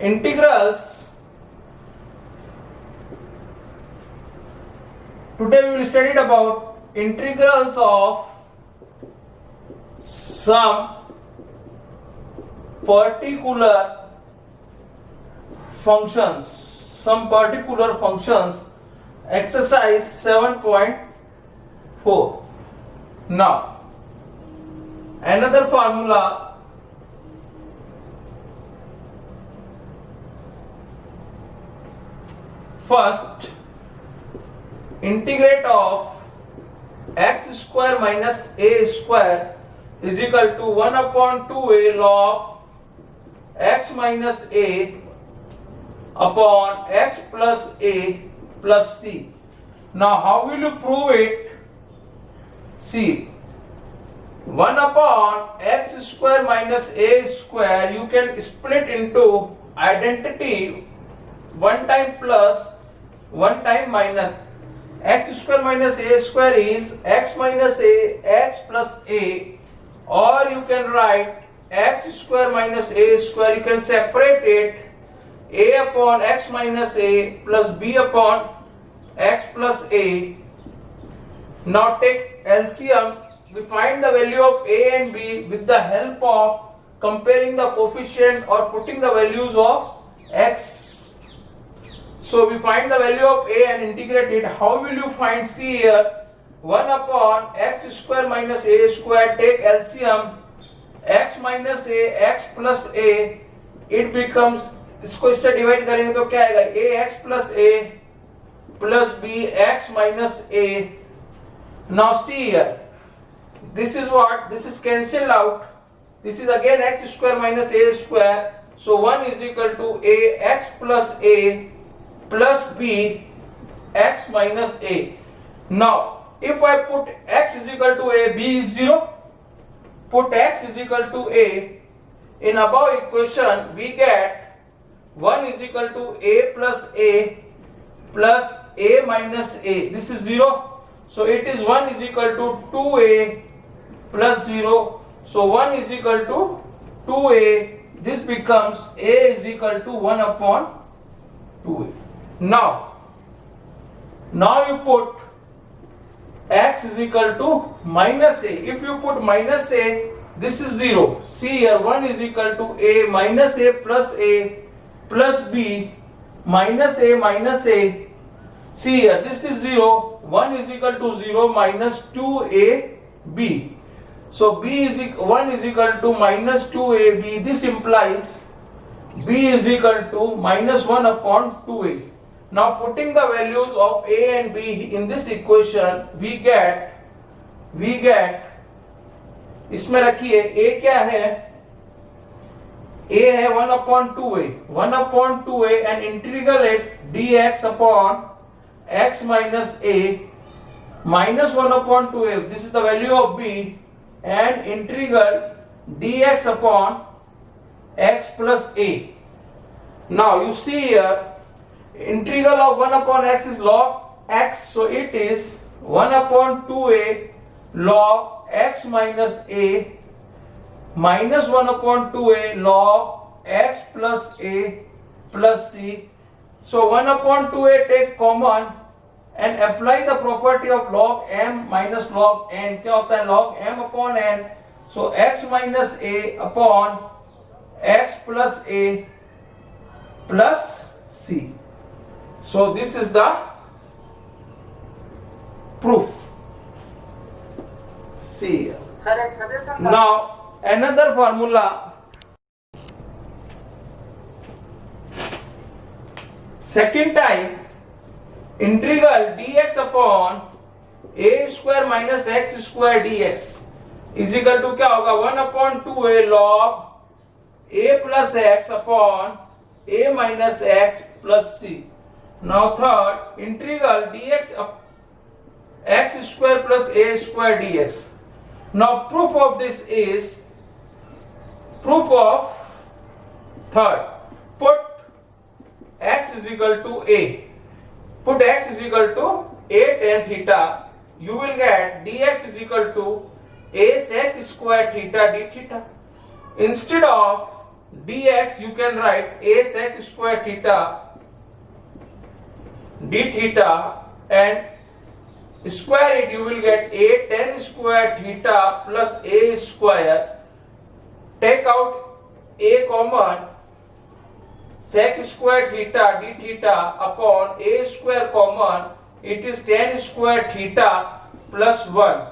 integrals. Today we will study about integrals of some particular functions, exercise 7.4. Now another formula. First, integrate of x square minus a square is equal to 1 upon 2a log x minus a upon x plus a plus c. Now how will you prove it? See, 1 upon x square minus a square you can split into identity, one time plus, one time minus. X square minus a square is x minus a x plus a, or you can write x square minus a square. You can separate it a upon x minus a plus b upon x plus a. Now take LCM. We find the value of a and b with the help of comparing the coefficient or putting the values of x. So we find the value of a and integrate it. How will you find? See here, 1 upon x square minus a square, take LCM, x minus a x plus a, it becomes, इसको इससे divide करेंगे तो क्या आएगा, a x plus a plus b x minus a. Now see here, this is what, this is cancelled out, this is again x square minus a square, so 1 is equal to a x plus a plus b x minus a. Now if I put x is equal to a, b is 0, put x is equal to a, in above equation we get 1 is equal to a plus a minus a, this is 0, so it is 1 is equal to 2a plus 0, so 1 is equal to 2a, this becomes a is equal to 1 upon 2a. Now you put x is equal to minus a. If you put minus a, this is 0. See here, 1 is equal to a minus a plus b minus a minus a. See here, this is 0. 1 is equal to 0 minus 2ab. So b is 1 is equal to minus 2ab. This implies b is equal to minus 1 upon 2a. Now putting the values of a and b in this equation, we get इसमें रखिए a क्या है, a है 1 upon 2a and integrate dx upon x minus a minus 1 upon 2a, this is the value of b, and integral dx upon x plus a. Now you see here, integral of 1 upon x is log x, so it is 1 upon 2a log x minus a minus 1 upon 2a log x plus a plus c. So 1 upon 2a take common and apply the property of log m minus log n. क्या होता है, log m upon n. So x minus a upon x plus a plus c. So this is the proof. See here. Now another formula. Second time, integral dx upon a square minus x square dx is equal to क्या होगा, 1 upon 2a log a plus x upon a minus x plus c. Now third, integral dx of x square plus a square dx. Now proof of this is, proof of third, put x is equal to a, put x is equal to a tan theta, you will get dx is equal to a sec square theta d theta. Instead of dx you can write a sec square theta d theta, and square it, you will get a tan square theta plus a square. Take out a common, sec square theta d theta upon a square common, it is tan square theta plus 1.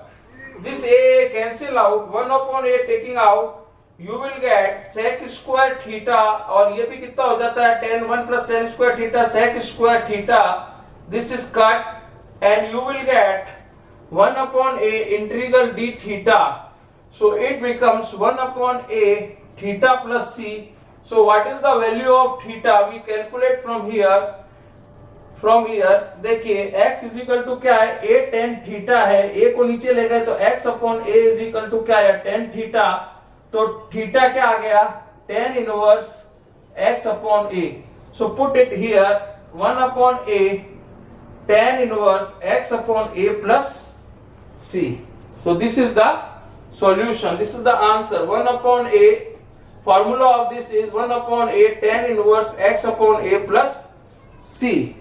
This a cancel out, 1 upon a taking out, you will get sec square theta, और ये भी कितना हो जाता है tan 1 plus tan square theta sec square theta. This is cut and you will get 1 upon a integral d theta. So it becomes 1 upon a theta plus c. So what is the value of theta? We calculate from here. From here देखिए x is equal to क्या है, a tan theta है, a को नीचे ले गए तो x upon a is equal to क्या है, tan थीटा. तो थीटा क्या आ गया, tan inverse x upon a. So put it here, 1 upon a tan inverse x upon a plus c. So this is the solution, this is the answer. 1 upon a, formula of this is 1 upon a tan inverse x upon a plus c.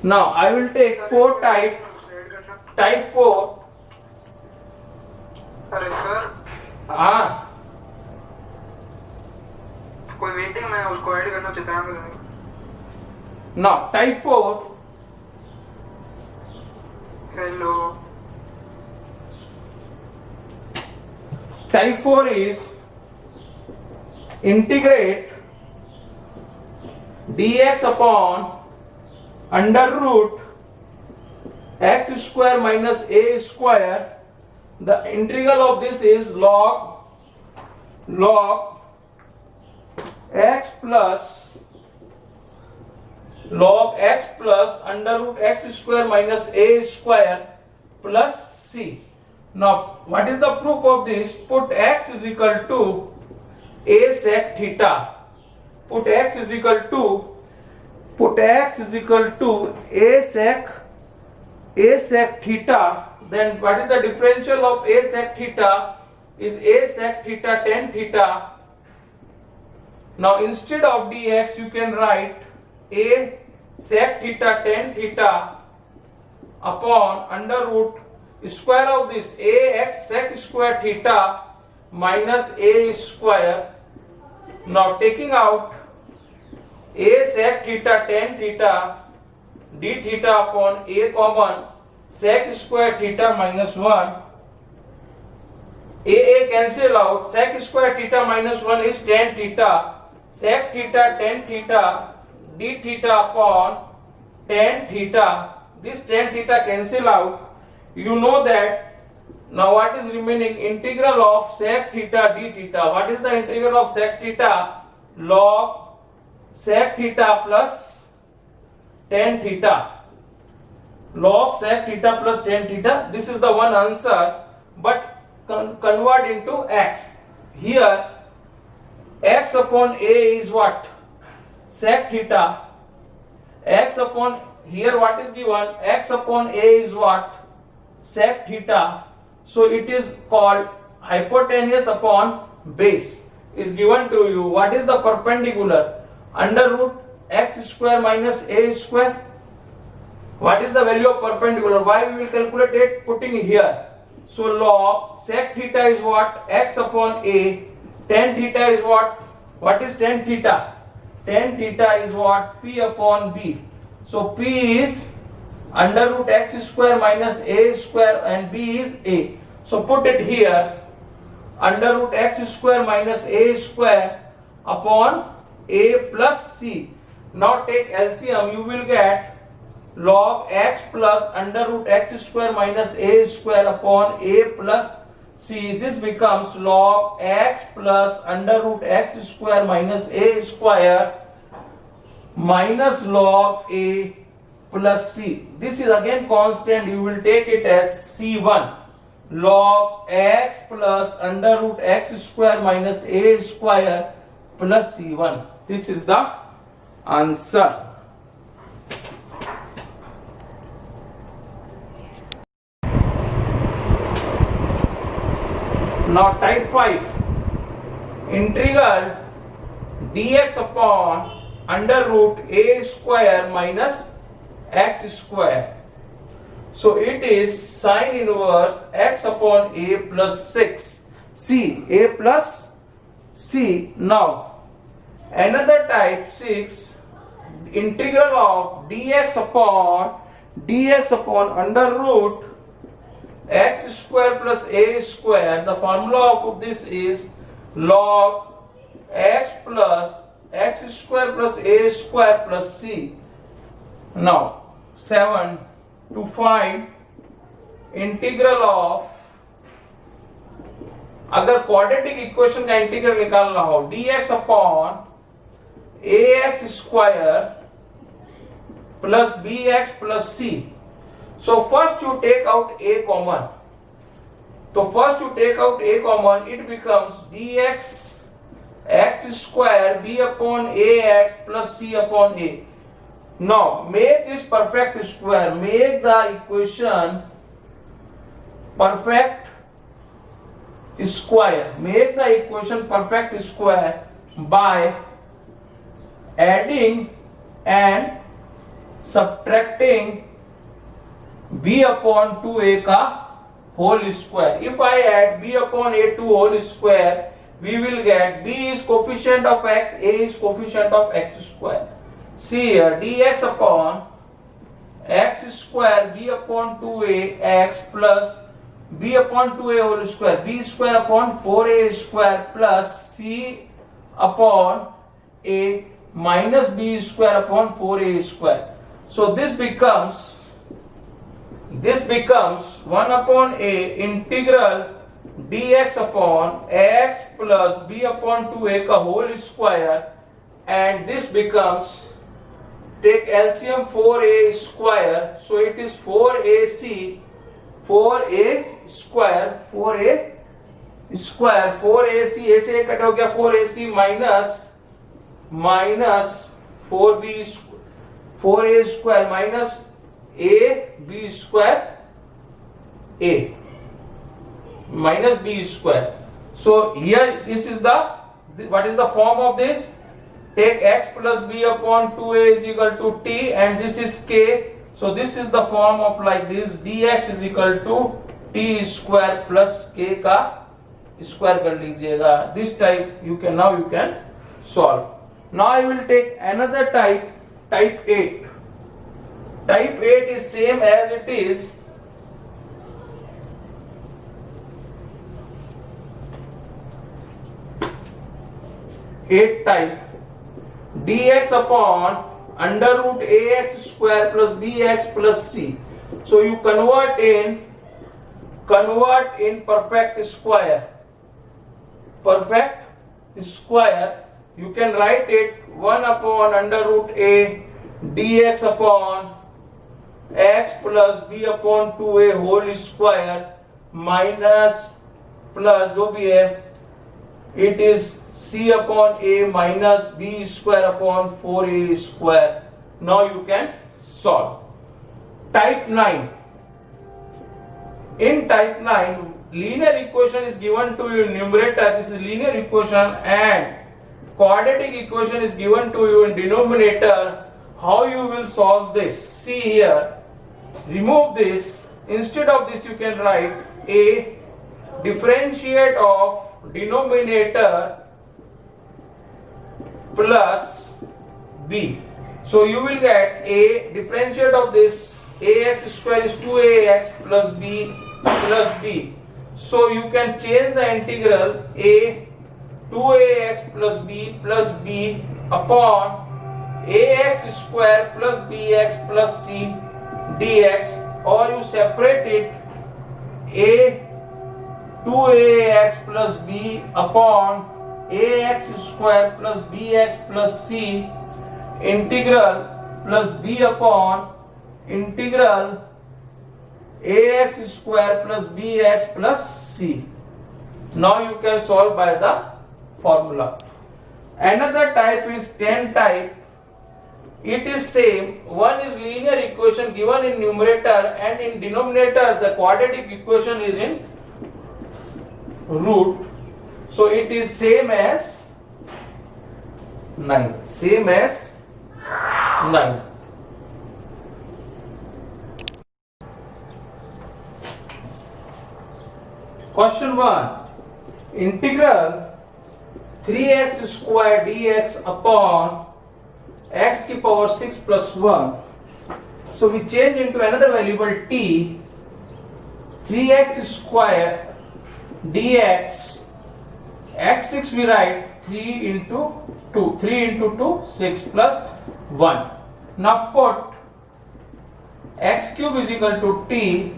Now I will take 4 type 4. अरे sir, हाँ, कोई waiting में उसको add करना चाहता है. now type 4. Hello. Type 4 is integrate dx upon under root x square minus a square. The integral of this is log x plus under root x square minus a square plus c. Now what is the proof of this? Put x is equal to a sec theta. Put x is equal to a sec theta. Then what is the differential of a sec theta? Is a sec theta tan theta. Now instead of dx you can write a sec theta tan theta upon under root square of this a x sec square theta minus a square. Now taking out a sec theta tan theta d theta upon a common, sec square theta minus 1, a cancel out, sec square theta minus 1 is tan theta, sec theta tan theta d theta upon tan theta. This tan theta cancel out. You know that now what is remaining, integral of sec theta d theta. What is the integral of sec theta? Log sec theta plus tan theta. Log sec theta plus tan theta. This is the one answer, but convert into x. Here x upon a is what? Sec theta. X upon, here what is given? X upon a is what? Sec theta. So it is called hypotenuse upon base is given to you. What is the perpendicular? Under root x square minus a square. What is the value of perpendicular? Why we will calculate it putting here. So log sec theta is what? X upon a. Tan theta is what? What is tan theta? Tan theta is what? P upon b. So p is under root x square minus a square and b is a. So put it here, under root x square minus a square upon a plus c. Now take LCM, you will get log x plus under root x square minus a square upon a plus c. This becomes log x plus under root x square minus a square minus log a plus c. This is again constant, you will take it as c1. Log x plus under root x square minus a square plus c1. This is the answer. Now type 5, integral dx upon under root a square minus x square. So it is sin inverse x upon a plus 6c, a plus c. Now another type 6, integral of dx upon under root x square plus a square. The formula of this is log x plus x square plus a square plus c. Now 7, to find integral of, अगर quadratic equation का integral निकालना हो, dx upon ax square plus bx plus c. So first you take out a common. So first you take out a common, it becomes dx x square b upon ax plus c upon a. Now make this perfect square, make the equation perfect square, make the equation perfect square by adding and subtracting b upon 2a का whole square. If I add b upon a2 whole square, we will get b is coefficient of x, a is coefficient of x square. See here, dx upon x square b upon 2a x plus b upon 2a whole square, b square upon 4a square plus c upon a minus b square upon 4a square. So this becomes 1 upon a integral dx upon x plus b upon 2a का whole square, and this becomes, take LCM 4a square, so it is 4ac, 4a square, 4a square, 4ac, a से cut हो गया 4ac minus 4b, 4a square minus a b square, a minus b square. So here this is the, what is the form of this? Take x plus b upon 2a is equal to t, and this is k. So this is the form of like this, dx is equal to t square plus k का square कर लीजिएगा. This type you can, now you can solve. Now I will take another type, type 8. Type 8 is same as it is type dx upon under root ax square plus bx plus c. So you convert in perfect square. Perfect square, you can write it 1 upon under root a dx upon x plus b upon 2a whole square minus plus जो भी है, it is c upon a minus b square upon 4a square. Now you can solve. Type 9. In type 9, linear equation is given to you in numerator, this is linear equation, and quadratic equation is given to you in denominator. How you will solve this? See here, remove this. Instead of this you can write a differentiate of denominator plus b. So you will get a differentiate of this, ax square is 2ax plus b. So you can change the integral a 2ax plus b upon ax square plus bx plus c dx, or you separate it a 2ax plus b upon ax square plus bx plus c integral plus b upon integral ax square plus bx plus c. Now you can solve by the formula. Another type is 10 type. It is same. One is linear equation given in numerator, and in denominator the quadratic equation is in root. So it is same as 9, same as 9. Question 1. Integral 3x square dx upon x की power 6 plus 1. So we change into another variable t. 3x square dx, x6 we write 3 into 2, 3 into 2, 6 plus 1. Now put x cube is equal to t,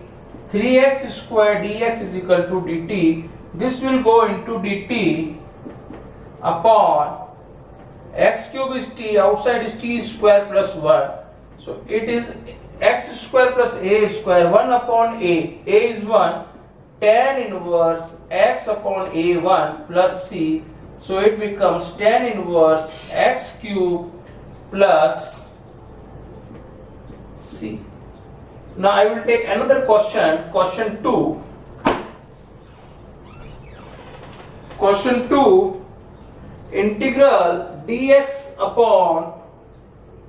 3x square dx is equal to dt. This will go into dt upon x cube is t, outside is t square plus 1. So it is x square plus a square, 1 upon a is 1, tan inverse x upon a1 plus c. So it becomes tan inverse x cube plus c. Now I will take another question, question 2. Question 2, integral dx upon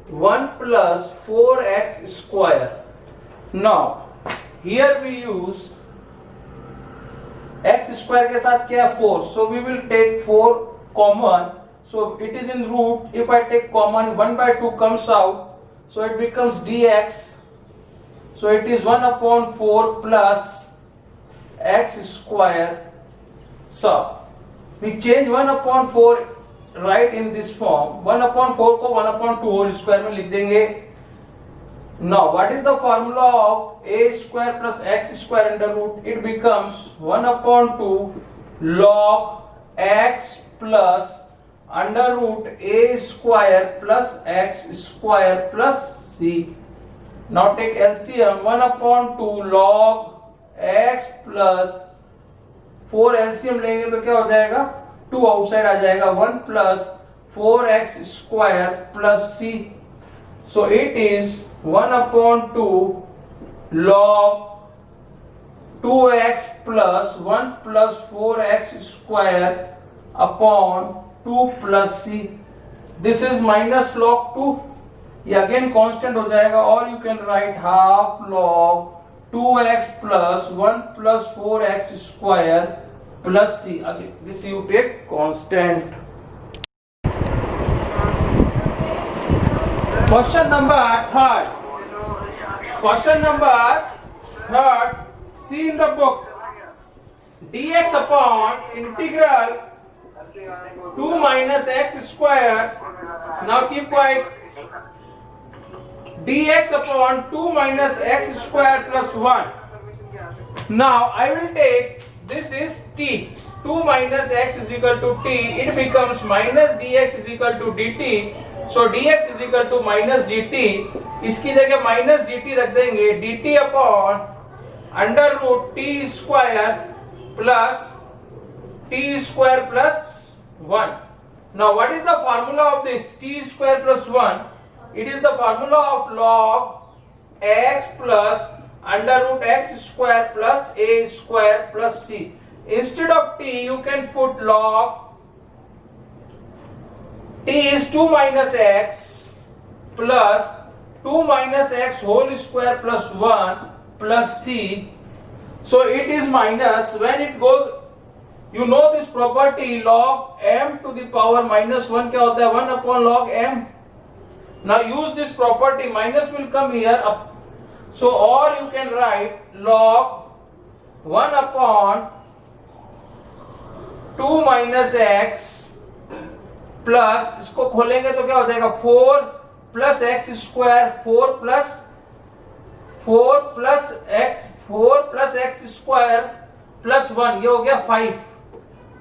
1 plus 4x square. Now here we use x square के साथ क्या है 4, so we will take 4 common, so it is in root. If I take common, 1 by 2 comes out, so it becomes dx, so it is 1 upon 4 plus x square. So we change 1 upon 4 right in this form, 1 upon 4 को 1 upon 2 whole square में लिख देंगे. Now what is the formula of a square plus x square under root? It becomes 1 upon 2 log x plus under root a square plus x square plus c. Now take LCM, 1 upon 2 log x plus 4 LCM लेंगे तो क्या हो जाएगा, 2 outside आ जाएगा, 1 plus 4x square plus c. So it is 1 upon 2 log 2x plus 1 plus 4x square upon 2 plus c. This is minus log 2. ये again constant हो जाएगा, or you can write half log 2x plus 1 plus 4x square plus c. Again this you take constant. Question number 3rd. Question number 3rd. See in the book. Dx upon integral 2 minus x square. Now keep quiet. Dx upon 2 minus x square plus 1. Now I will take, this is t. 2 minus x is equal to t. It becomes minus dx is equal to dt. So dx is equal to minus dt. इसकी जगह minus dt रख देंगे. dt upon under root t square plus t square plus 1. Now what is the formula of this t square plus 1? It is the formula of log x plus under root x square plus a square plus c. Instead of t you can put log t is 2 minus x plus 2 minus x whole square plus 1 plus c. So it is minus, when it goes, you know this property log m to the power minus 1 क्या होता है, 1 upon log m. Now use this property, minus will come here up. So or you can write log 1 upon 2 minus x plus, इसको खोलेंगे तो क्या हो जाएगा, 4 plus x square, 4 plus x square plus 1, ये हो गया 5.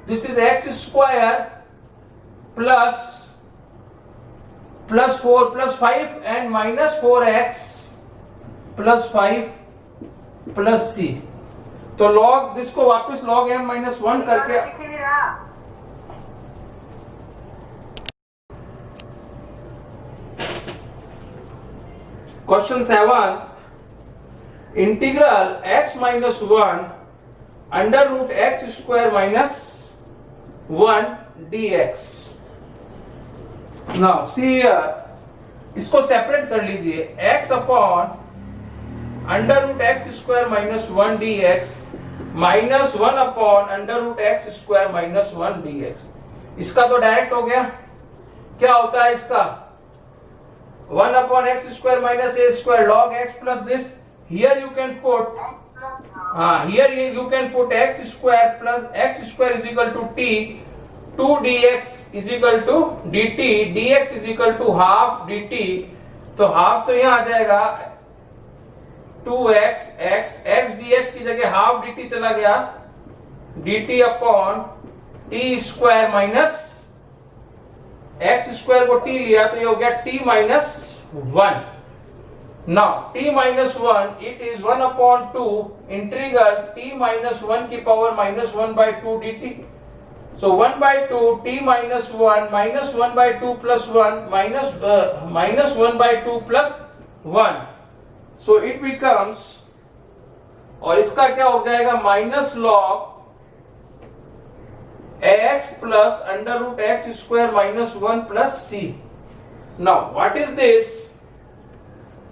This is x square plus 4 plus 5 and minus 4x plus 5 plus c. तो log this को वापस log m minus 1 करके Question 7. Integral x minus 1 under root x square minus 1 dx. Now see here, इसको separate कर लीजिए, x upon under root x square minus 1 dx minus 1 upon under root x square minus 1 dx। इसका तो direct हो गया। क्या होता है इसका? 1 upon x square minus a square log x plus this. Here you can put here you can put x square plus x square is equal to t, 2 dx is equal to dt, dx is equal to half dt। तो half तो यहां आ जाएगा 2x x x dx की जगह half dt चला गया, dt upon t square minus x square को t लिया तो ये हो गया t minus 1। Now t minus 1 it is 1 upon 2 integral t minus 1 की power minus 1 by 2 dt। So 1 by 2 t minus 1 minus 1 by 2 plus 1 minus 1 by 2 plus 1। So it becomes, और इसका क्या हो जाएगा, minus log x plus under root x square minus 1 plus c। Now what is this?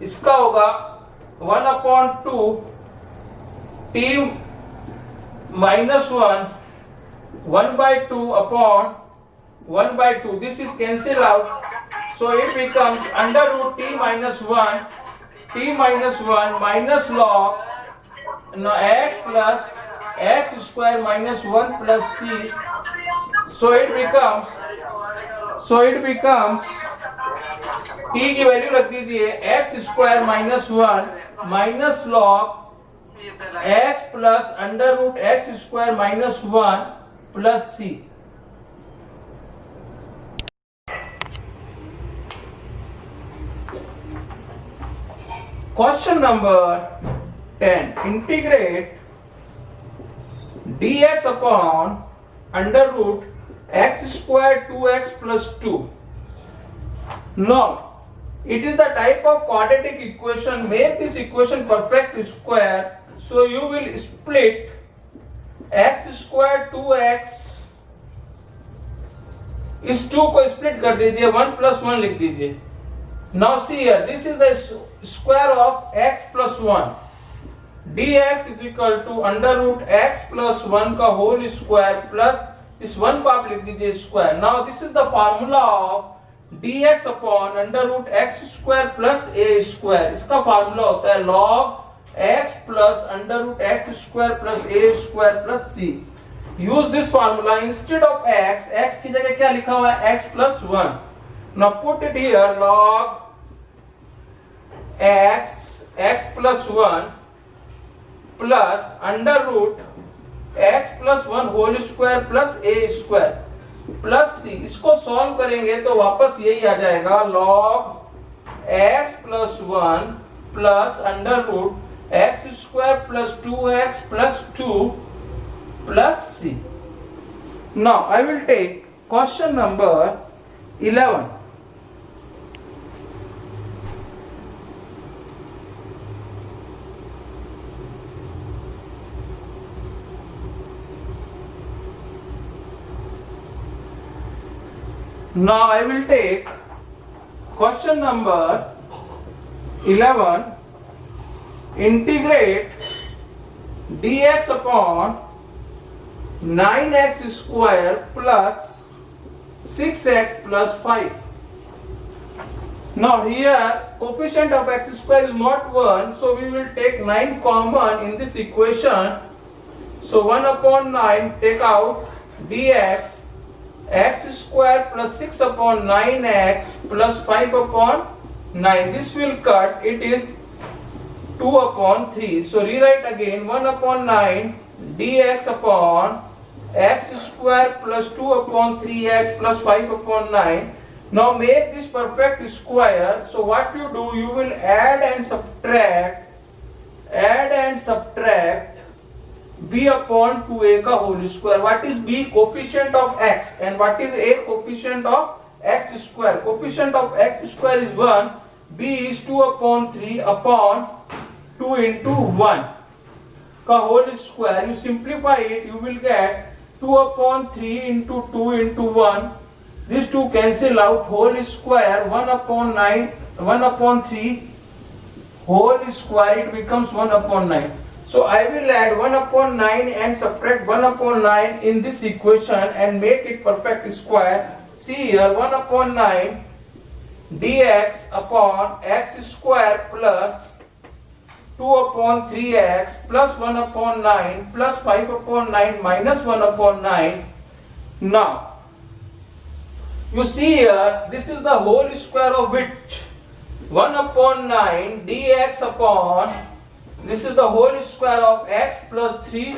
इसका होगा 1 upon 2 t minus 1 1 by 2 upon 1 by 2, this is cancelled out, so it becomes under root t minus 1 minus log x plus x square minus 1 plus c। So it becomes t की value रख दीजिए x square minus 1 minus log x plus under root x square minus 1 plus c। Question number 10, integrate dx upon under root x square 2x plus 2। Now it is the type of quadratic equation, make this equation perfect square, so you will split x square 2x, इस 2 को split कर दीजिए, 1 plus 1 लिख दीजिए। Now see here, this is the square of x plus 1, dx is equal to under root x plus 1 का whole square plus इस 1 को आप लिख दीजिए square. Now this is the formula of dx upon under root x square plus a square. इसका formula होता है log x plus under root x square plus a square plus c। Use this formula instead of x की जगह क्या लिखा हुआ है, x plus 1। Now put it here, log x plus 1 plus under root x plus 1 whole square plus a square plus c। इसको solve करेंगे तो वापस यही आ जाएगा, log x plus 1 plus under root x square plus 2x plus 2 plus c। Now I will take question number 11। Now I will take question number 11, integrate dx upon 9x square plus 6x plus 5। Now here coefficient of x square is not 1, so we will take 9 common in this equation, so 1 upon 9 take out dx, x square plus 6 upon 9x plus 5 upon 9, this will cut, it is 2 upon 3, so rewrite again 1 upon 9 dx upon x square plus 2 upon 3x plus 5 upon 9. Now make this perfect square, so what you do, you will add and subtract b upon 2a का whole square। What is b? Coefficient of x, and what is a? Coefficient of x square। Coefficient of x square is 1, b is 2 upon 3 upon 2 into 1 का whole square। You simplify it, you will get 2 upon 3 into 2 into 1, these two cancel out, whole square 1 upon 9, 1 upon 3 whole square, it becomes 1 upon 9. So I will add 1 upon 9 and subtract 1 upon 9 in this equation and make it perfect square. See here, 1 upon 9 dx upon x square plus 2 upon 3x plus 1 upon 9 plus 5 upon 9 minus 1 upon 9. Now, you see here, this is the whole square of which 1 upon 9 dx upon, this is the whole square of x plus 3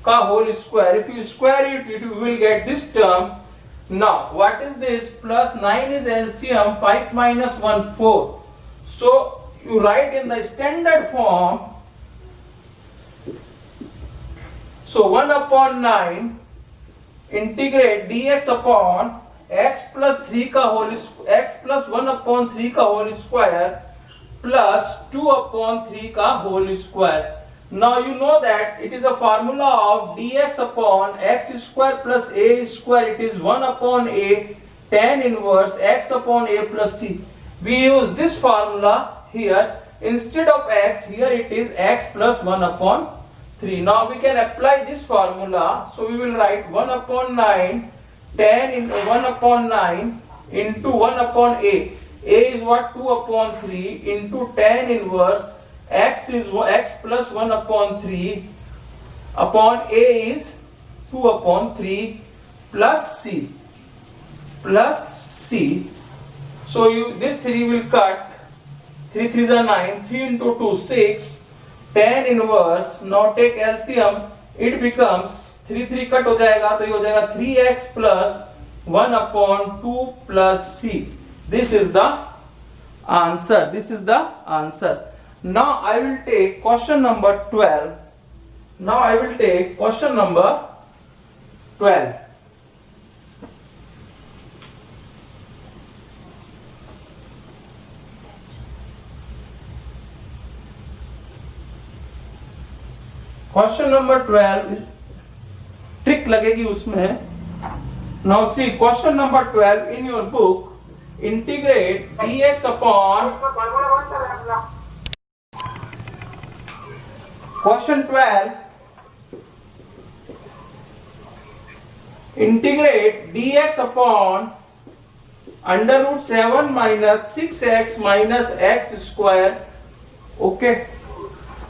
ka whole square. If you square it, you will get this term. Now, what is this? Plus 9 is LCM, 5 minus 1, 4. So, you write in the standard form. So, 1 upon 9 integrate dx upon x plus 3 ka whole, x plus 1 upon 3 ka whole square plus 2 upon 3 ka whole square. Now you know that it is a formula of dx upon x square plus a square. It is 1 upon a tan inverse x upon a plus c. We use this formula here. Instead of x, here it is x plus 1 upon 3. Now we can apply this formula. So we will write 1 upon 9 tan in 1 upon 9 into 1 upon a. A is what? 2 upon 3 into tan inverse x is x plus 1 upon 3 upon a is 2 upon 3 plus c. So you this 3 will cut. 3 3s are 9. 3 into 2 6. Tan inverse. Now take LCM. It becomes 3 3 cut हो जाएगा तो ये हो जाएगा 3x plus 1 upon 2 plus c. This is the answer. This is the answer. Now I will take question number 12. Now I will take question number 12. Question number 12 trick लगेगी उसमें. Now see question number 12 in your book. Integrate dx upon question 12. Integrate dx upon under root 7 minus 6x minus x square. Okay.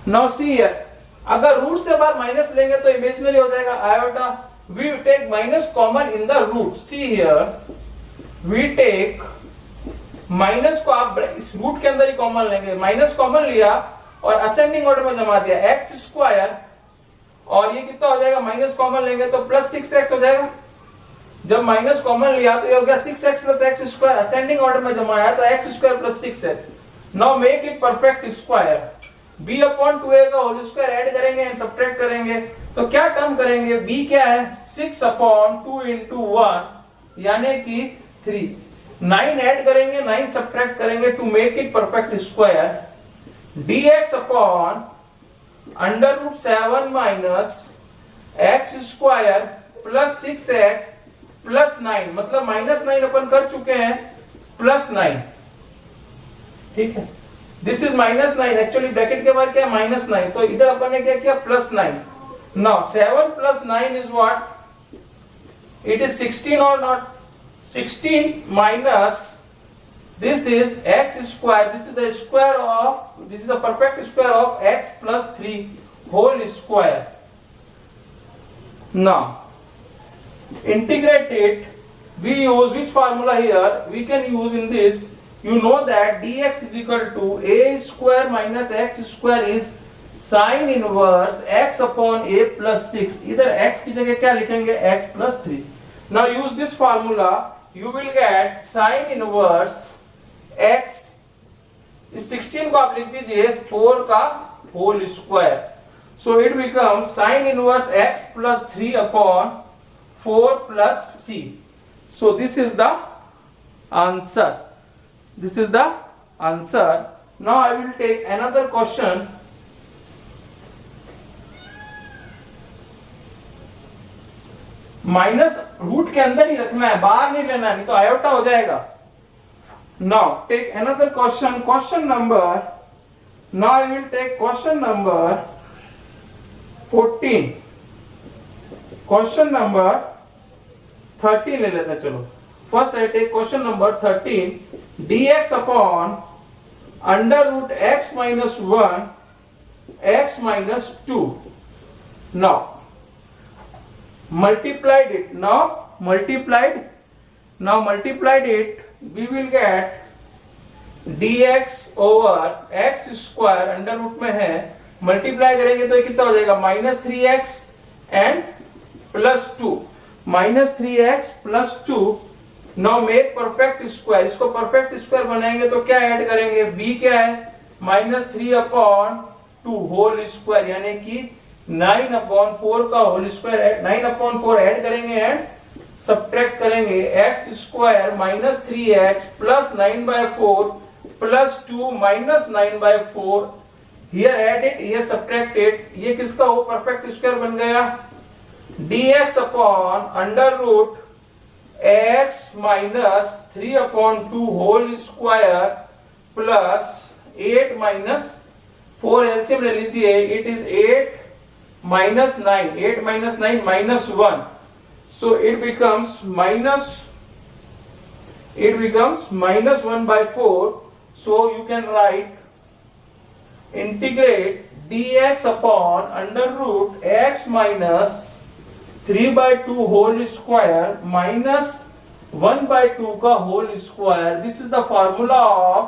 Now see here. अगर root से बाहर minus लेंगे तो imaginary हो जाएगा iota. We take minus common in the root. See here. We take minus को आप इस रूट के अंदर ही कॉमन लेंगे. माइनस कॉमन लिया और असेंडिंग ऑर्डर में जमा दिया. एक्स स्क्वायर और ये कितना हो जाएगा? माइनस कॉमन लेंगे तो प्लस 6x हो जाएगा. जब माइनस कॉमन लिया तो ये हो गया 6x plus x square. Ascending order में जमाया तो x square plus 6x. Now make it perfect square. b upon 2a का होल स्क्वायर ऐड करेंगे एंड सब्ट्रैक्ट करेंगे तो क्या टर्म करेंगे? b क्या है? 6 अपॉन 2 इंटू 1 यानी कि 3. 9 ऐड करेंगे, 9 सब्ट्रैक्ट करेंगे to make it perfect square. dx upon under root 7 minus x square plus 6x plus 9 मतलब माइनस 9 अपन कर चुके हैं प्लस 9. ठीक है. This is minus 9. Actually bracket के बाद क्या है? माइनस 9. तो इधर अपन ने क्या किया? Plus 9. Now 7 plus 9 is what? It is 16 और not? 16 minus this is x square. This is the square of, this is the perfect square of x plus 3 whole square. Now integrate it. We use which formula here? We can use in this. You know that dx is equal to a square minus x square is sin inverse x upon a plus 6. इधर x की जगह क्या लिखेंगे? x plus 3. Now use this formula. You will get sin inverse x. इस 16 को आप लिख दीजिए 4 का whole square. So it becomes sin inverse x plus 3 upon 4 plus c. So this is the answer. This is the answer. Now I will take another question. Minus root के अंदर ही रखना है, बाहर नहीं लेना, नहीं तो आयोटा हो जाएगा। Now take another question, question number, now I will take question number 14, question number 13 ले लेते हैं। चलो first I take question number 13, dx upon under root x minus 1 x minus 2। Now multiplied it, now multiplied it, we will get dx over x square under root में है, multiply करेंगे तो ये कितना हो जाएगा, -3x and +2, -3x +2। Now make perfect square, इसको perfect square बनाएंगे तो क्या ऐड करेंगे, b क्या है, -3/2 होल स्क्वायर, यानी कि 9/4 का होल स्क्वायर, 9/4 ऐड करेंगे एंड सब्ट्रैक्ट करेंगे, x square -3x plus 9/4 plus 2 -9/4, here add it, here subtract it, ये किसका हो, परफेक्ट स्क्वायर बन गया, dx upon under root x minus 3/2 whole square plus 8 - 4 LCM ले लीजिए, it is 8 minus 9, 8 minus 9 minus 1, so it becomes -1/4, so you can write integrate dx upon under root x minus 3/2 whole square minus 1/2 का whole square, this is the formula of,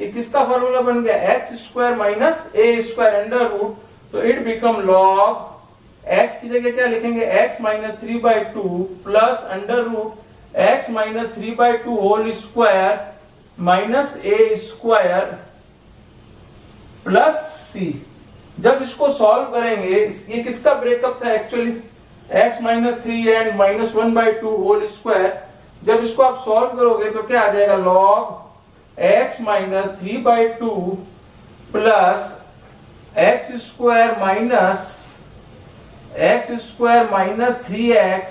ये किसका formula बन गया, x square minus a square under root, तो it become log x की जगह क्या लिखेंगे, x minus 3/2 plus under root x minus 3/2 whole square minus a square plus c। जब इसको सॉल्व करेंगे, ये किसका ब्रेकअप था actually, x minus 3 and -1/2 whole square, जब इसको आप सॉल्व करोगे तो क्या आ जाएगा, log x minus 3/2 plus x square minus 3x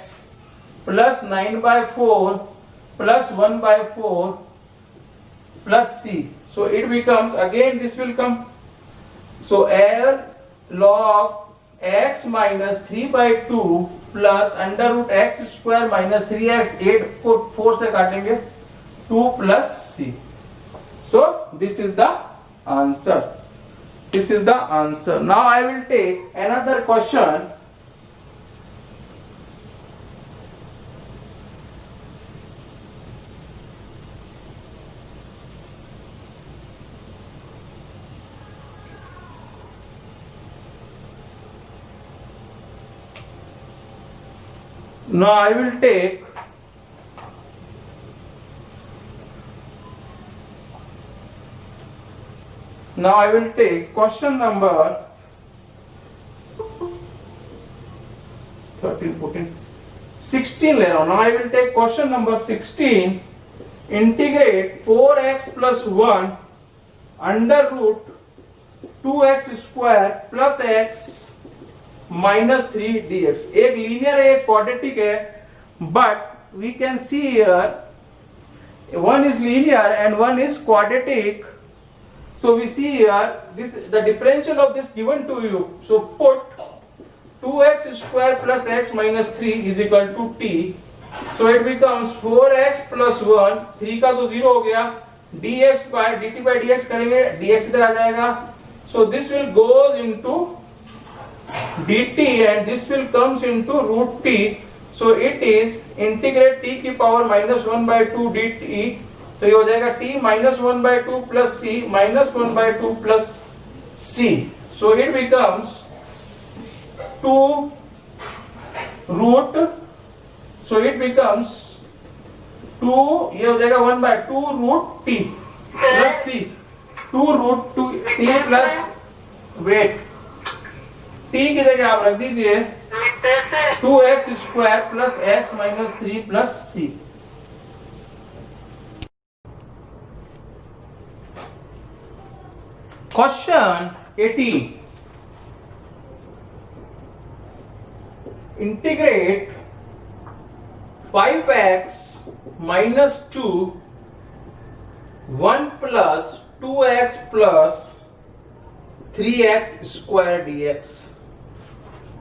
plus 9/4 plus 1/4 plus c, so it becomes, again this will come, so L log x minus 3/2 plus under root x square minus 3x, 8 को 4 से काटेंगे, 2 plus c, so this is the answer. This is the answer. Now I will take another question. Now I will take question number 13, 14, 16 ले रहा हूं। Now I will take question number 16, integrate 4x plus 1 under root 2x square plus x minus 3 dx। एक linear है, एक quadratic है, but we can see here one is linear and one is quadratic. So we see here this, the differential of this given to you. So put 2x square plus x minus 3 is equal to t. So it becomes 4x plus 1, 3 का तो 0 हो गया, dx by dt by dx करेंगे, dx इधर आ जाएगा. So this will goes into dt and this will comes into root t. So it is integrate t की power -1/2 dt. तो ये हो जाएगा t -1/2 plus c -1/2 plus c. So it becomes 2 root. So it becomes 2, ये हो जाएगा 1/2 root t plus c. 2 root 2 t plus weight. t की जगह आप रख दीजिए 2x square plus x minus 3 plus c. Question 18. Integrate 5x minus 2 1 plus 2x plus 3x square dx.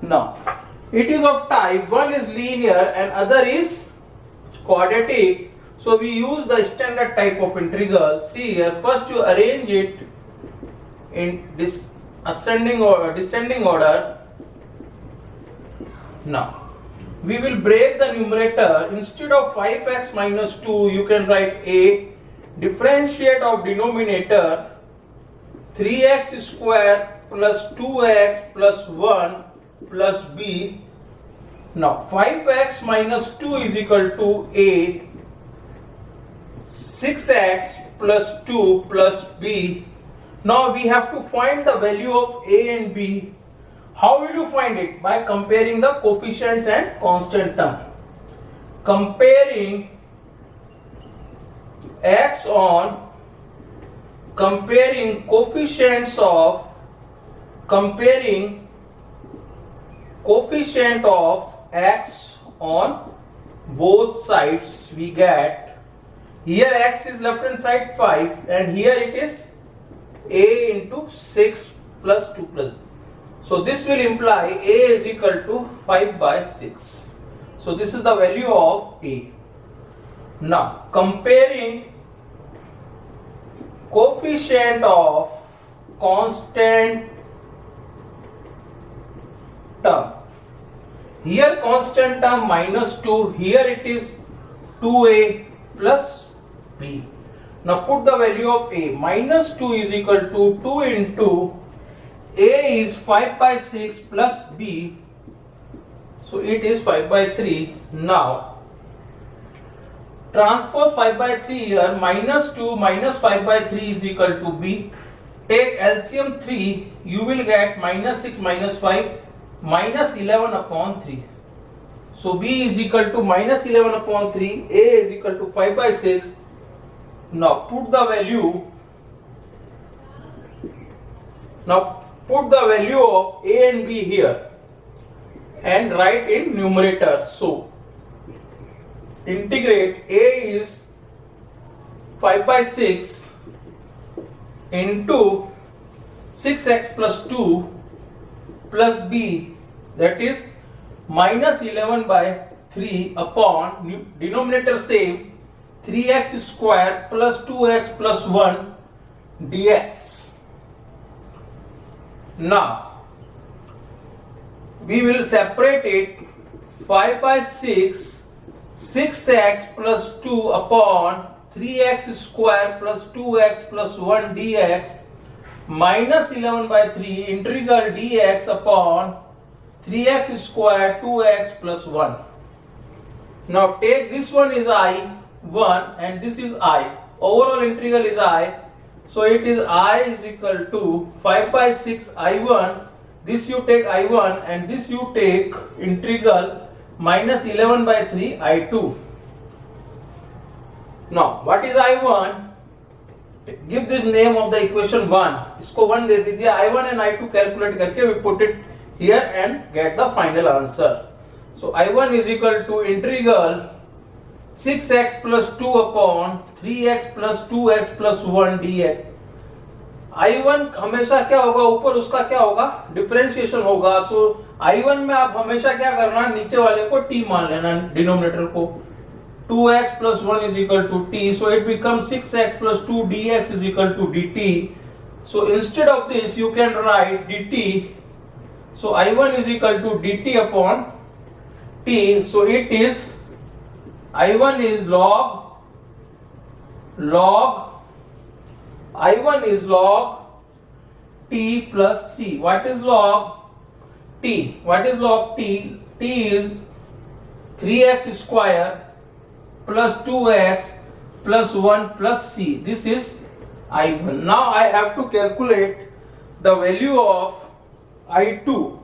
Now it is of type, one is linear and other is quadratic, so we use the standard type of integral. See here, first you arrange it in this ascending or descending order. Now we will break the numerator. Instead of 5x minus 2, you can write a differentiate of denominator 3x square plus 2x plus 1 plus b. Now 5x minus 2 is equal to a, 6x plus 2 plus b. Now we have to find the value of a and b. How will you find it? By comparing the coefficients and constant term. Comparing x on comparing coefficients of x on both sides, we get here x is left hand side 5 and here it is a into 6 plus 2 plus. So this will imply a is equal to 5 by 6. So this is the value of a. Now comparing coefficient of constant term. Here constant term minus 2, here it is 2a plus b. Now put the value of a. Minus 2 is equal to 2 into a is 5 by 6 plus b, so it is 5 by 3. Now transpose 5 by 3 here, minus 2 minus 5 by 3 is equal to b. Take LCM 3, you will get minus 6 minus 5 minus 11 upon 3. So b is equal to minus 11 upon 3, a is equal to 5 by 6. Now put the value of a and b here and write in numerator. So integrate a is 5 by 6 into 6x plus 2 plus b, that is minus 11 by 3 upon denominator same 3x square plus 2x plus 1 dx. Now we will separate it. 5 by 6, 6x plus 2 upon 3x square plus 2x plus 1 dx minus 11 by 3 integral dx upon 3x square 2x plus 1. Now take this one is I1 and this is I. Overall integral is I. So it is I is equal to 5 by 6 I1. This you take I1 and this you take integral minus 11 by 3 I2. Now what is I1? Give this name of the equation 1. इसको 1 दे दीजिए. I1 and I2 calculate करके we put it here and get the final answer. So I1 is equal to integral 6x plus 2 upon 3x plus 2x plus 1 dx. I1 हमेशा क्या होगा, ऊपर उसका क्या होगा, डिफरेंशिएशन होगा. सो I1 में आप हमेशा क्या करना, नीचे वाले को t मान लेना, डिनोमिनेटर को. 2x plus 1 is equal to t, so it becomes 6x plus 2 dx is equal to dt. So instead of this you can write dt. So I1 is equal to dt upon t. So it is I1 is log I1 is log t plus c. What is log t? What is log t? T is 3x square plus 2x plus 1 plus c. This is I1. Now I have to calculate the value of I2.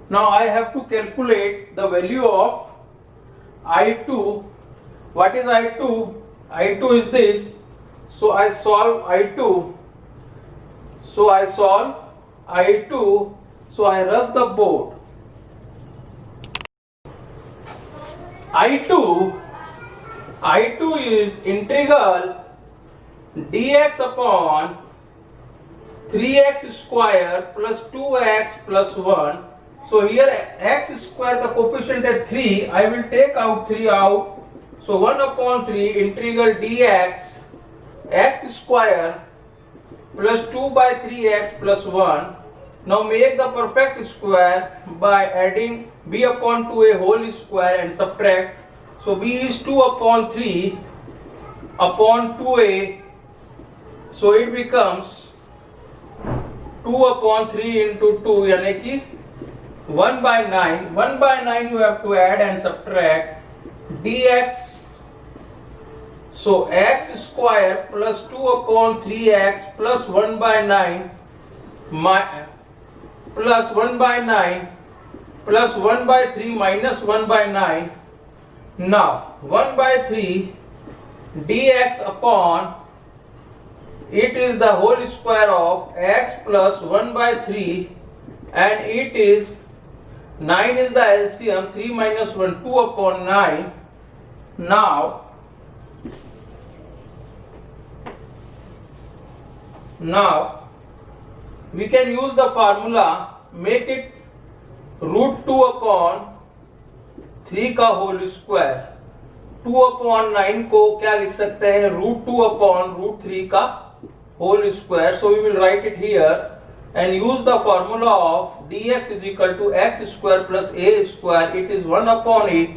Now I have to calculate the value of I2. What is I2? I2 is this. So I solve I2. So I rub the board. I2 I2 is integral dx upon 3x square plus 2x plus 1. So here x square का coefficient है 3. I will take out 3 out. So 1 upon 3 integral dx x square plus 2 by 3x plus 1. Now make the perfect square by adding b upon 2a whole square and subtract. So b is 2 upon 3 upon 2a. So it becomes 2 upon 3 into 2 यानी कि 1 by 9. 1 by 9 you have to add and subtract dx. So x square plus 2 upon 3x plus 1 by 9 plus 1 by 9 plus 1 by 3 minus 1 by 9. Now 1 by 3 dx upon it is the whole square of x plus 1 by 3 and it is 9 is the LCM 3 minus 1 2 upon 9. Now we can use the formula, make it root 2 upon 3 का whole square. 2 upon 9 को क्या लिख सकते हैं, root 2 upon root 3 का whole square. So we will write it here and use the formula of dx is equal to x square plus a square. It is 1 upon 8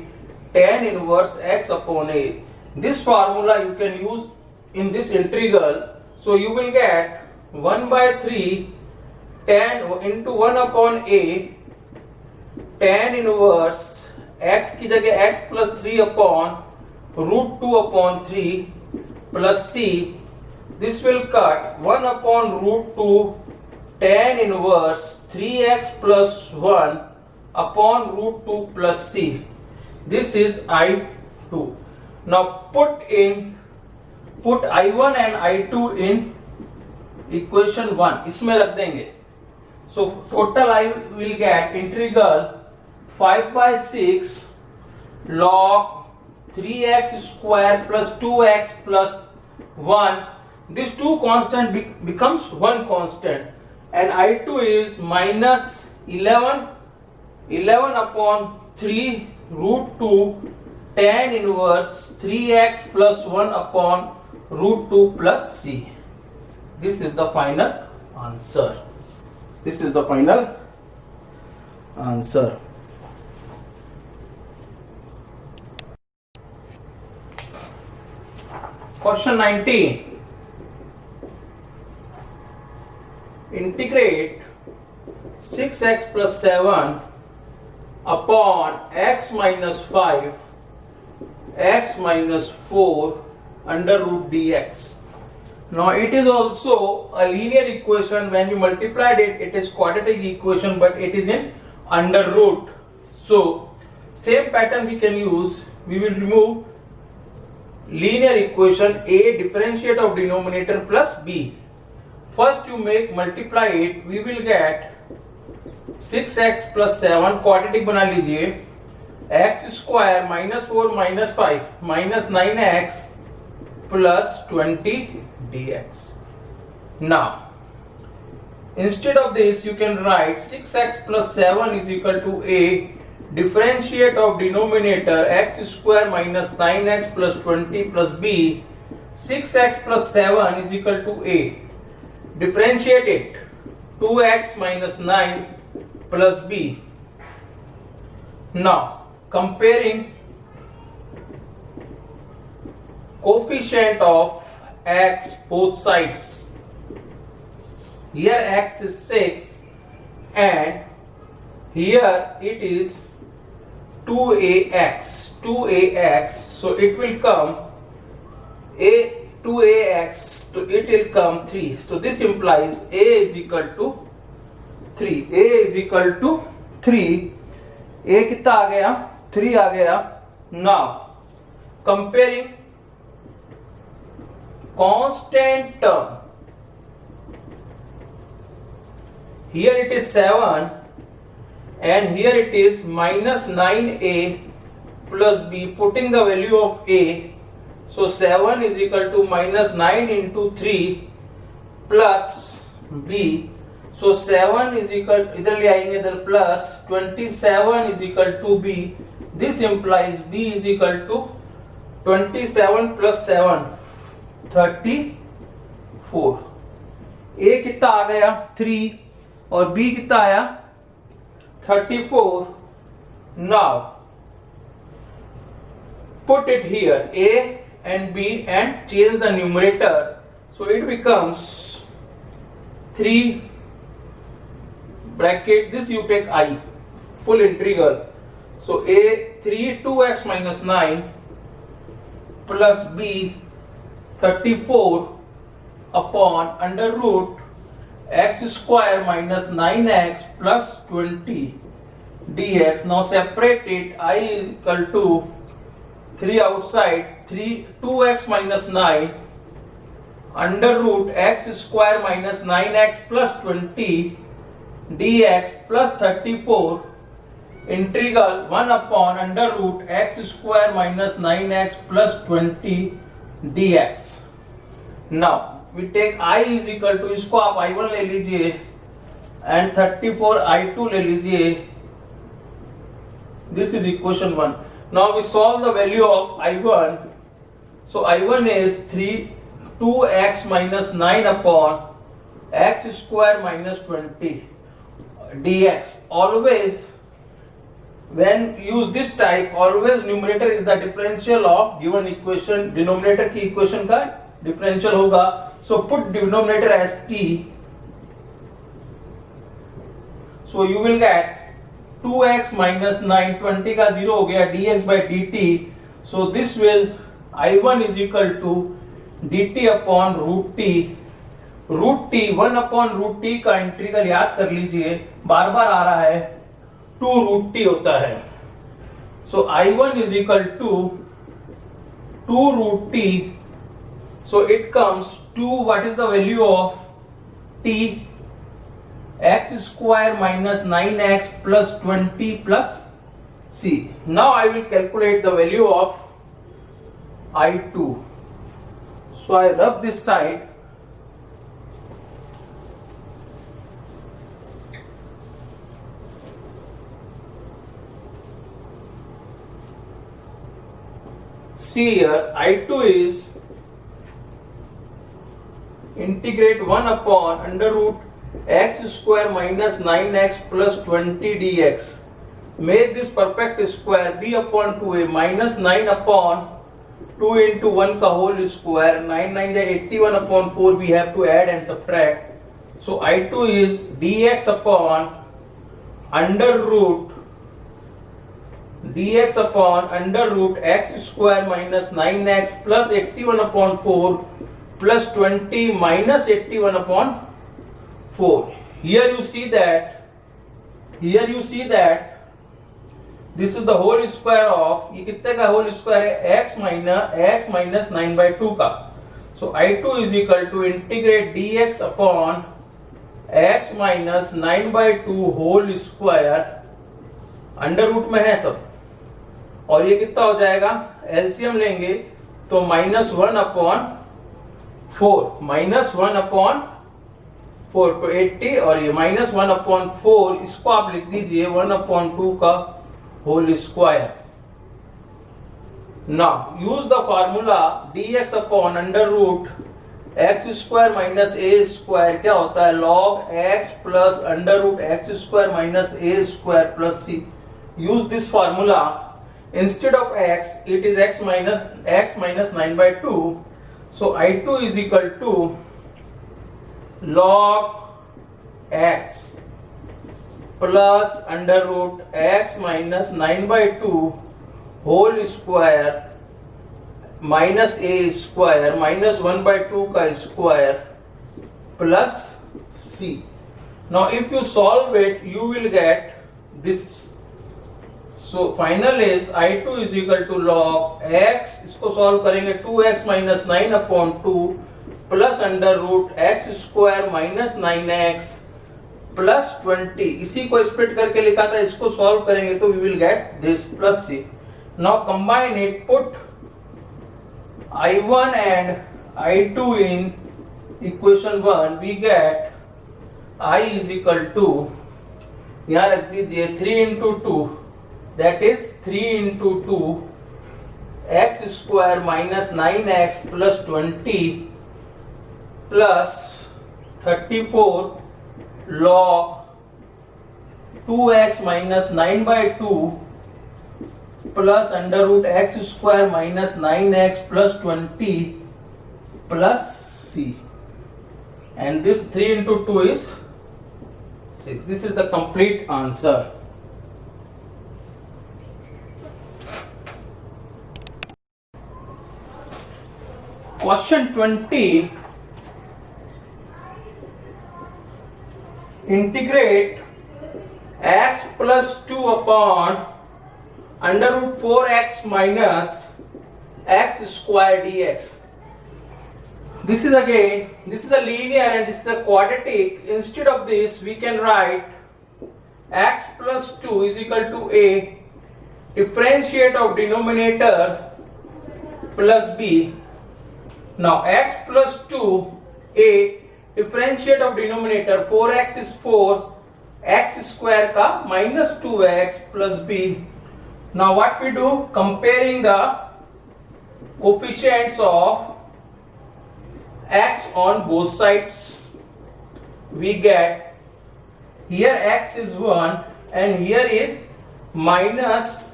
tan inverse x upon a. This formula you can use in this integral. So you will get 1 by 3 tan into 1 upon a tan inverse x की जगह x plus 3 upon root 2 upon 3 plus c. This will cut 1 upon root 2 tan inverse 3x plus 1 upon root 2 plus c. This is I2. Now put I1 and I2 in equation 1. इसमें रख देंगे. So total I will get integral 5 by 6 log 3x square plus 2x plus 1. This 2 constant becomes 1 constant and I2 is minus 11 upon 3 root 2 tan inverse 3x plus 1 upon root 2 plus c. This is the final answer. This is the final answer. Question 19. Integrate 6x plus 7 upon x minus 5 x minus 4 under root dx. Now it is also a linear equation. When you multiplied it, it is quadratic equation, but it is in under root. So same pattern we can use. We will remove linear equation a, differentiate of denominator plus b. First you multiply it, we will get 6x plus 7 quadratic बना लीजिए, x square minus 4 minus 5 minus 9x plus 20 dx. Now instead of this you can write 6x plus 7 is equal to a, differentiate of denominator x square minus 9x plus 20 plus b. 6x plus 7 is equal to a, differentiate it 2x minus 9 plus b. Now comparing coefficient of x both sides. Here x is 6 and here it is 2ax. So it will come 2ax. So it will come 3. So this implies a is equal to 3. A is equal to 3. A कितना आ गया? 3 आ गया. Now comparing constant term. Here it is 7 and here it is minus 9a plus b. Putting the value of a So 7 is equal to minus 9 into 3 plus b. So 7 is equal, इधर ले आएंगे इधर plus 27 is equal to b. This implies b is equal to 27 plus 7 34. a कितना आ गया 3 और b कितना आया 34. Now put it here a and b and change the numerator. So it becomes 3 bracket this you take I full integral. So a 3 2x minus 9 plus b 34 upon under root x square minus 9x plus 20 dx. Now separate it. I is equal to 3 outside 2x minus 9 under root x square minus 9x plus 20 dx plus 34 integral 1 upon under root x square minus 9x plus 20 dx. Now we take I is equal to, इसको आप I1 ले लीजिए and 34 I2 ले लीजिए. This is equation 1. Now we solve the value of I1. So I1 is 2x minus 9 upon x square minus 20 dx. Always when use this type, always numerator is the differential of given equation. Denominator की equation का differential होगा. So put denominator as t. So you will get 2x minus 9 20 का 0 हो गया dx by dt. So this will I1 is equal to dt upon root t. Root t 1 upon root t का integral याद कर लीजिए, बार बार आ रहा है 2 root t होता है. So I1 is equal to 2 root t. So it comes to what is the value of t? X square minus 9x plus 20 plus c. Now I will calculate the value of I2. So I rub this side. See here, I2 is integrate 1 upon under root x square minus 9x plus 20 dx. Make this perfect square b upon 2a minus 9 upon 2 into 1 का whole square. 9 9 is 81 upon 4 we have to add and subtract. So I2 is dx upon under root x square minus 9x plus 81 upon 4 plus 20 minus 81 upon 4. Here you see that this is the whole square of, ये कितने का whole square है x minus 9 by 2 का. So I2 is equal to integrate dx upon x minus 9 by 2 whole square. Under root में है सब और ये कितना हो जाएगा, एलसीएम लेंगे तो -1 upon 4 तो 80 और ये -1 upon 4 इसको आप लिख दीजिए 1 upon 2 का whole square. Now use the formula dx upon under root x square minus a square क्या होता है, log x plus under root x square minus a square plus c. Use this formula. Instead of x, it is x minus 9 by 2. So I2 is equal to log x plus under root x minus 9 by 2 whole square minus a square minus 1 by 2 का square plus c. Now if you solve it, you will get this. So final is I2 is equal to log x, इसको solve करेंगे 2x minus 9 upon 2 plus under root x square minus 9x plus 20. इसी को split करके लिखा था, इसको solve करेंगे तो we will get this plus c. Now combine it, put I1 and I2 in equation 1, we get I is equal to, यहाँ रख दीजिए 3 into 2, that is 3 into 2 x square minus 9x plus 20 plus 34 log 2x minus 9 by 2 plus under root x square minus 9x plus 20 plus c, and this 3 into 2 is 6. This is the complete answer. Question 20. Integrate x plus 2 upon under root 4x minus x square dx. This is a linear and this is a quadratic. Instead of this, we can write x plus 2 is equal to a differentiate of denominator plus b. Now x plus 2 a differentiate of denominator 4x is 4 x square ka minus 2x plus b. Now what we do, comparing the coefficients of x on both sides, we get here x is 1 and here is minus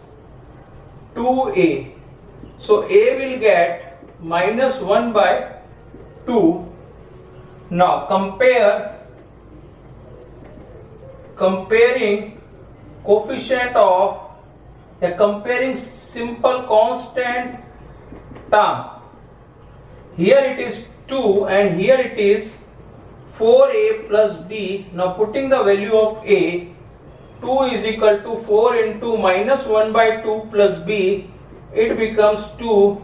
2a. So a will get minus 1 by 2. Now comparing coefficient of comparing simple constant term. Here it is 2 and here it is 4a plus b. Now putting the value of a, 2 is equal to 4 into minus 1 by 2 plus b, it becomes 2.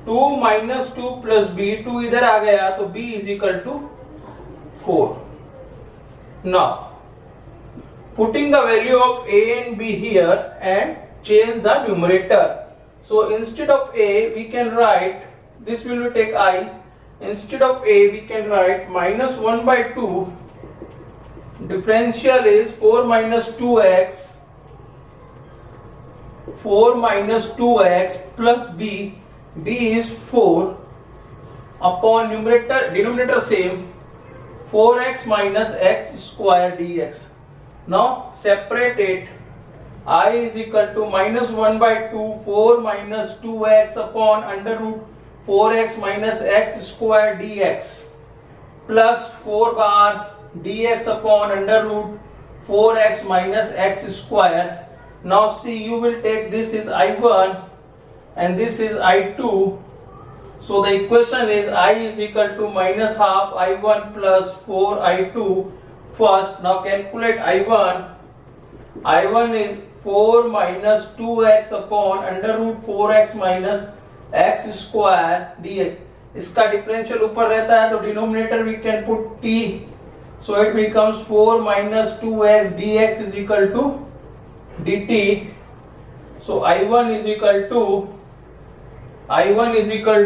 2 minus 2 plus b, 2 इधर आ गया तो b is equal to 4. Now putting the value of a and b here and change the numerator. So instead of a we can write, this will take I, instead of a we can write minus 1 by 2, differential is 4 minus 2x, 4 minus 2x plus b, b is 4 upon denominator same, 4x minus x square dx. Now separate it. I is equal to minus 1 by 2, 4 minus 2x upon under root 4x minus x square dx plus 4 bar dx upon under root 4x minus x square. Now see, you will take this is I1 and this is I2. So the equation is I is equal to minus half I1 plus 4 I2 first. Now calculate I1. I1 is 4 minus 2x upon under root 4x minus x square dx. इसका differential ऊपर रहता है तो denominator we can put t. So it becomes 4 minus 2x dx is equal to dt. So I1 is equal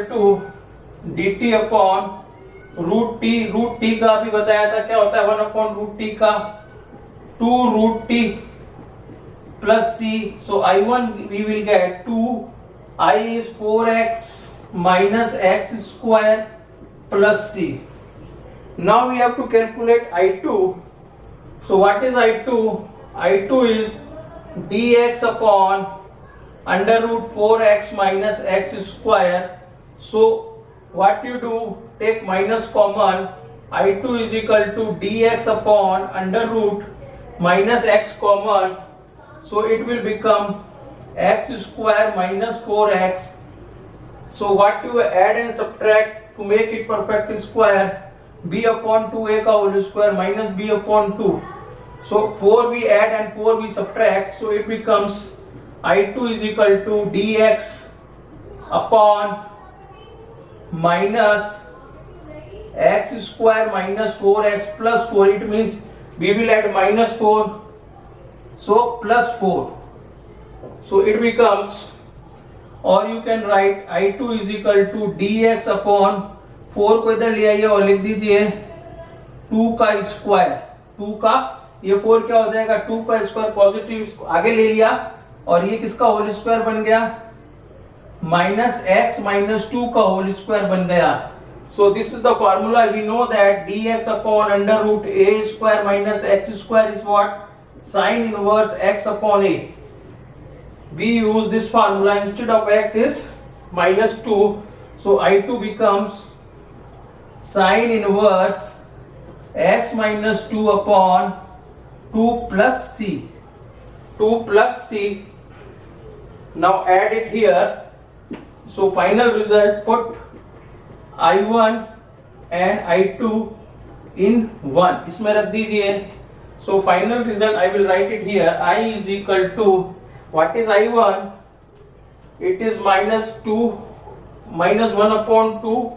to dt upon root t. root t का भी बताया था क्या होता है, 1 upon root t का 2 root t plus c. So I1 we will get 2. I is 4x minus x square plus c. Now we have to calculate I2. So what is I2? I2 is dx upon under root 4x minus x square. So what you do, take minus common. I2 is equal to dx upon under root minus x common. So it will become x square minus 4x. So what you add and subtract to make it perfect square, b upon 2a का whole square minus b upon 2. So 4 we add and 4 we subtract. So it becomes I2 is equal to dx upon minus x square minus 4x plus 4. It means we will add minus 4. So plus 4. So it becomes or you can write I2 is equal to dx upon 4 को इधर ले आइए और लिख दीजिए 2 का square, 2 का ये 4 क्या हो जाएगा 2 का स्क्वायर पॉजिटिव आगे ले लिया और ये किसका होल स्क्वायर बन गया माइनस एक्स माइनस 2 का होल स्क्वायर बन गया. So this is the formula. We know that dx upon under root a square minus x square is what? Sine inverse x upon a. We use this formula. Instead of x is minus 2. So I2 becomes sine inverse x minus 2 upon 2 plus c. 2 plus c. Now add it here. So final result, put I1 and I2 in 1. इसमें रख दीजिए. So final result I will write it here. I is equal to, what is I1? It is minus 1 upon 2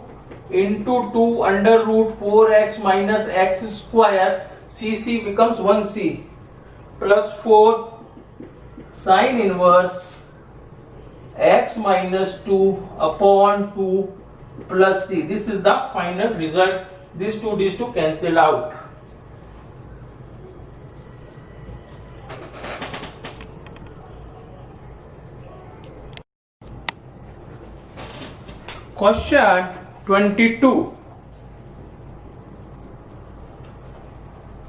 into 2 under root 4x minus x square. CC becomes 1c plus 4 sine inverse x minus 2 upon 2 plus c. This is the final result. These two cancel out. Question 22.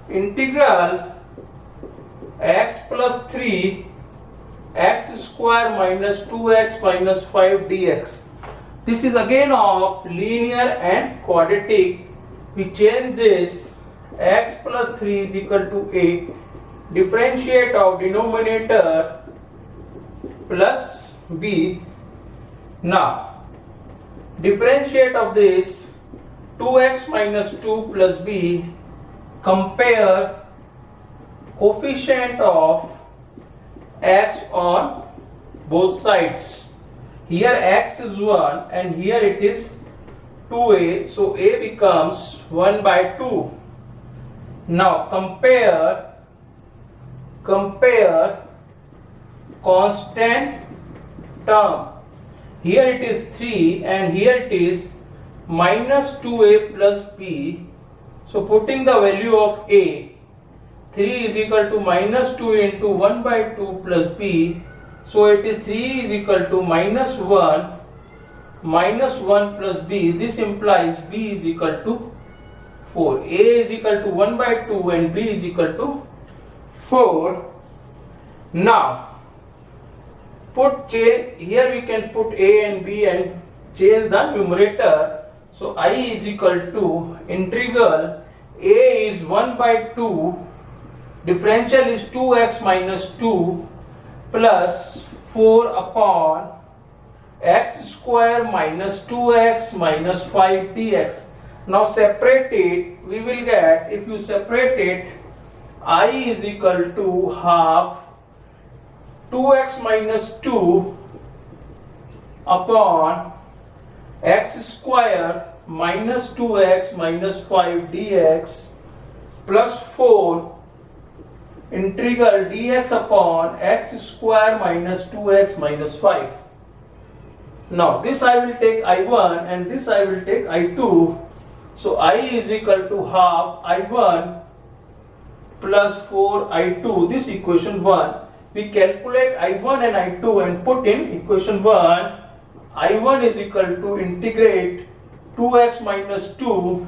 Integral x plus 3 x square minus 2x minus 5 dx. This is again of linear and quadratic. We change this. X plus 3 is equal to a. Differentiate of denominator plus b. Now differentiate of this 2x minus 2 plus b. Compare coefficient of x on both sides. Here x is 1 and here it is 2a. So a becomes 1 by 2. Now compare constant term. Here it is 3 and here it is minus 2a plus b. So putting the value of a, 3 is equal to minus 2 into 1 by 2 plus b. So it is 3 is equal to minus 1 plus b. This implies b is equal to 4. A is equal to 1 by 2 and b is equal to 4. Now here we can put a and b and change the numerator. So I is equal to integral a is 1 by 2, differential is 2x minus 2 plus 4 upon x square minus 2x minus 5 dx. Now separate it. We will get, if you separate it, I is equal to half 2x minus 2 upon x square minus 2x minus 5 dx plus 4 integral dx upon x square minus 2x minus 5. Now this I will take I1 and this I will take I2. So I is equal to half I1 plus 4 I2. This equation 1. We calculate I1 and I2 and put in equation 1. I1 is equal to integrate 2x minus 2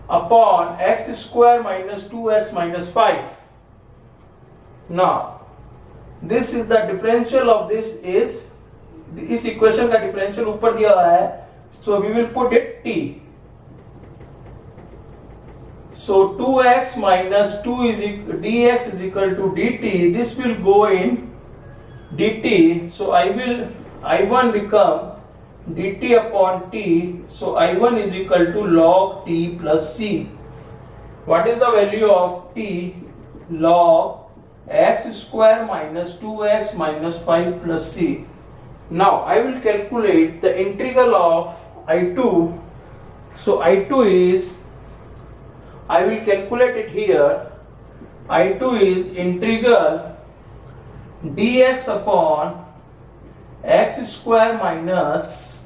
upon x square minus 2x minus 5. Now this is the differential of this is, इस equation का differential ऊपर दिया हुआ है, so we will put it t. So 2x minus 2 is dx is equal to dt. This will go in dt. So I1 become dt upon t. So I1 is equal to log t plus c. What is the value of t? Log x square minus 2x minus 5 plus c. Now I will calculate the integral of I2. So I2 is, I will calculate it here. I2 is integral dx upon x square minus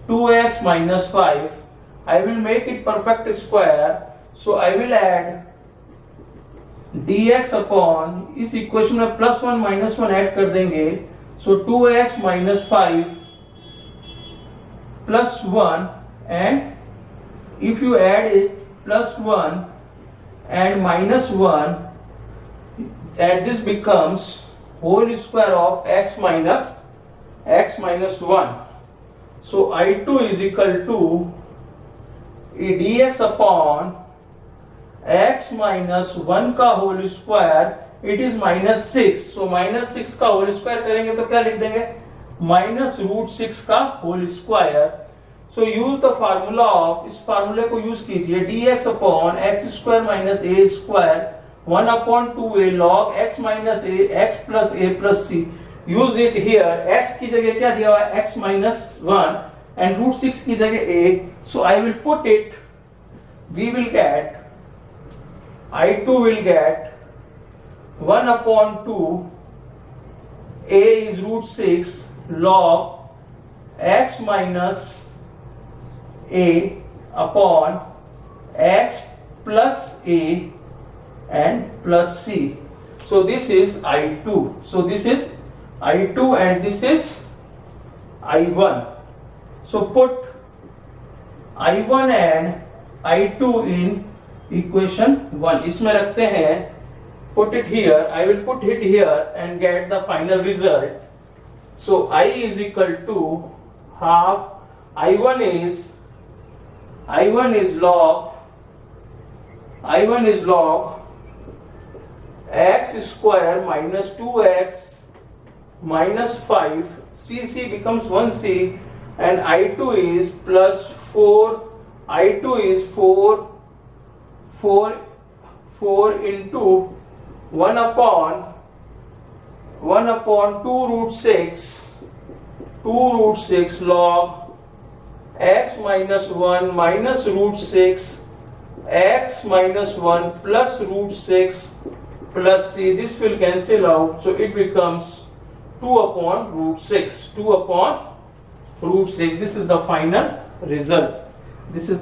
2x minus 5. I will make it perfect square, so I will add dx upon इस equation में plus one minus one add कर देंगे, सो 2x minus 5 plus 1, and if you add it plus 1 and minus 1, and this becomes whole square of x minus 1. So I2 is equal to dx upon x minus 1 का whole square, it is minus 6. So minus 6 का whole square करेंगे तो क्या लिख देंगे, minus root 6 का whole square. So use the formula of, इस फार्मूले को यूज कीजिए, dx अपॉन x square minus a square 1 upon 2a log x minus a x plus a plus c. Use it here. x की जगह क्या दिया हुआ है, x माइनस 1 and root 6 की जगह a. So I will put it, we will get, I2 will get 1 upon 2, a is root 6 log x minus a upon x plus a and plus c. So this is I2. So this is I2 and this is I1. So put I1 and I2 in equation 1. इसमें रखते हैं, put it here. I will put it here and get the final result. So I is equal to half. I1 is log x square minus 2x minus 5. C becomes 1c. And I2 is plus 4. I2 is 4 into 1 upon 2 root 6 log x minus 1 minus root 6 x minus 1 plus root 6 plus c. This will cancel out, so it becomes 2 upon root 6. 2 upon root 6. This is the final result. This is